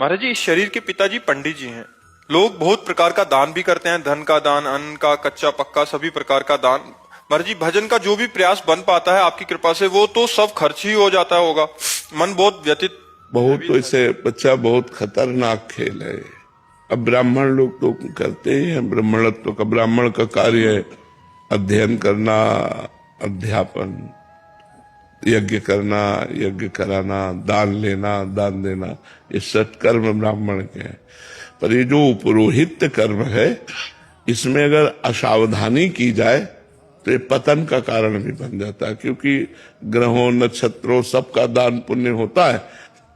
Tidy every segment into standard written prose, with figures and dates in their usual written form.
महाराज जी, इस शरीर के पिताजी पंडित जी हैं। लोग बहुत प्रकार का दान भी करते हैं, धन का दान, अन्न का, कच्चा पक्का, सभी प्रकार का दान। महाराज जी, भजन का जो भी प्रयास बन पाता है आपकी कृपा से, वो तो सब खर्च ही हो जाता होगा। मन बहुत व्यतीत। बहुत तो इसे बच्चा बहुत खतरनाक खेल है। अब ब्राह्मण लोग तो करते ही हैं ब्राह्मणत्व का। ब्राह्मण का कार्य है अध्ययन करना, अध्यापन, यज्ञ करना, यज्ञ कराना, दान लेना, दान देना, ये सत्कर्म ब्राह्मण के हैं। पर ये जो पुरोहित कर्म है, इसमें अगर असावधानी की जाए तो ये पतन का कारण भी बन जाता है, क्योंकि ग्रहों, नक्षत्रों, सबका दान पुण्य होता है।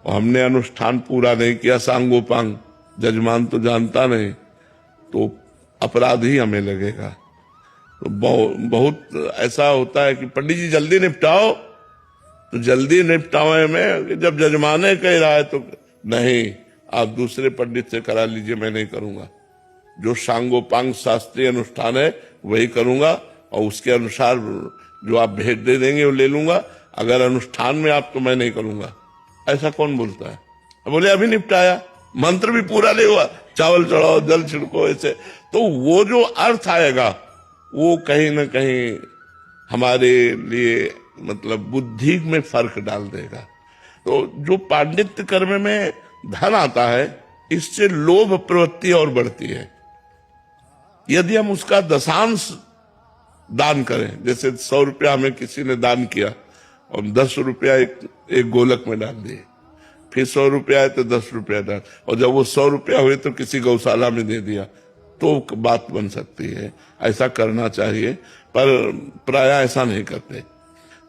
और हमने अनुष्ठान पूरा नहीं किया, सांगोपांग, जजमान तो जानता नहीं, तो अपराध ही हमें लगेगा। तो बहुत ऐसा होता है कि पंडित जी जल्दी निपटाओ, तो जल्दी निपटावे में जब जजमाने कह रहा है तो नहीं, आप दूसरे पंडित से करा लीजिए, मैं नहीं करूंगा। जो सांगोपांग शास्त्रीय अनुष्ठान है वही करूंगा, और उसके अनुसार जो आप भेंट दे देंगे वो ले लूंगा। अगर अनुष्ठान में आप, तो मैं नहीं करूंगा। ऐसा कौन बोलता है? बोले अभी निपटाया, मंत्र भी पूरा नहीं हुआ, चावल चढ़ाओ, जल छिड़को, ऐसे। तो वो जो अर्थ आएगा वो कहीं ना कहीं हमारे लिए मतलब बुद्धि में फर्क डाल देगा। तो जो पांडित्य कर्म में धन आता है, इससे लोभ प्रवृत्ति और बढ़ती है। यदि हम उसका दशांश दान करें, जैसे 100 रुपया हमें किसी ने दान किया और 10 रुपया एक गोलक में डाल दिए, फिर 100 रुपया है तो 10 रुपया डाल, और जब वो 100 रुपया हुए तो किसी गौशाला में दे दिया, तो बात बन सकती है। ऐसा करना चाहिए, पर प्राय ऐसा नहीं करते।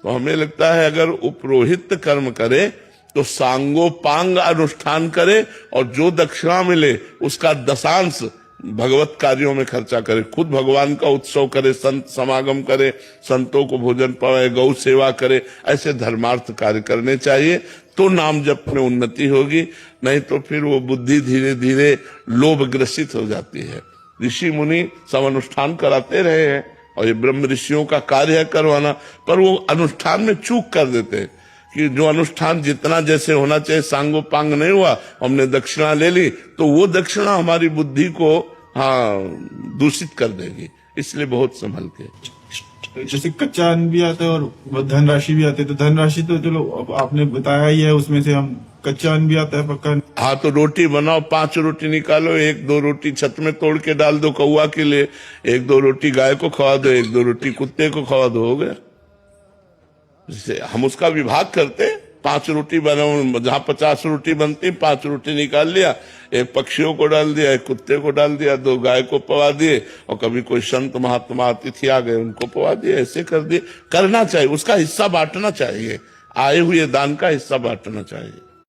तो हमें लगता है अगर उपरोहित कर्म करे तो सांगोपांग अनुष्ठान करे, और जो दक्षिणा मिले उसका दशांश भगवत कार्यों में खर्चा करे। खुद भगवान का उत्सव करे, संत समागम करे, संतों को भोजन पावे, गौ सेवा करे, ऐसे धर्मार्थ कार्य करने चाहिए, तो नाम जप में उन्नति होगी। नहीं तो फिर वो बुद्धि धीरे धीरे लोभ ग्रसित हो जाती है। ऋषि मुनि सब अनुष्ठान कराते रहे हैं, और ये ब्रह्म ऋषियों का कार्य है करवाना, पर वो अनुष्ठान में चूक कर देते हैं कि जो अनुष्ठान जितना जैसे होना चाहिए सांगोपांग नहीं हुआ, हमने दक्षिणा ले ली, तो वो दक्षिणा हमारी बुद्धि को दूषित कर देगी। इसलिए बहुत संभल के। जैसे कच्चा अन्न भी आता है और धनराशि भी आती है, तो धनराशि तो चलो आपने बताया ही है, उसमें से हम कच्चा अन्न भी आता है, पक्का। हाँ, तो रोटी बनाओ, 5 रोटी निकालो, 1-2 रोटी छत में तोड़ के डाल दो कौवा के लिए, 1-2 रोटी गाय को खवा दो, 1-2 रोटी कुत्ते को खवा दो, हो गया। जैसे हम उसका विभाग करते, 5 रोटी बनाओ, जहां 50 रोटी बनती, 5 रोटी निकाल लिया, 1 पक्षियों को डाल दिया, 1 कुत्ते को डाल दिया, 2 गाय को पवा दिए, और कभी कोई संत महात्मा अतिथि आ गए उनको पवा दिए, ऐसे कर दिए। करना चाहिए, उसका हिस्सा बांटना चाहिए, आए हुए दान का हिस्सा बांटना चाहिए।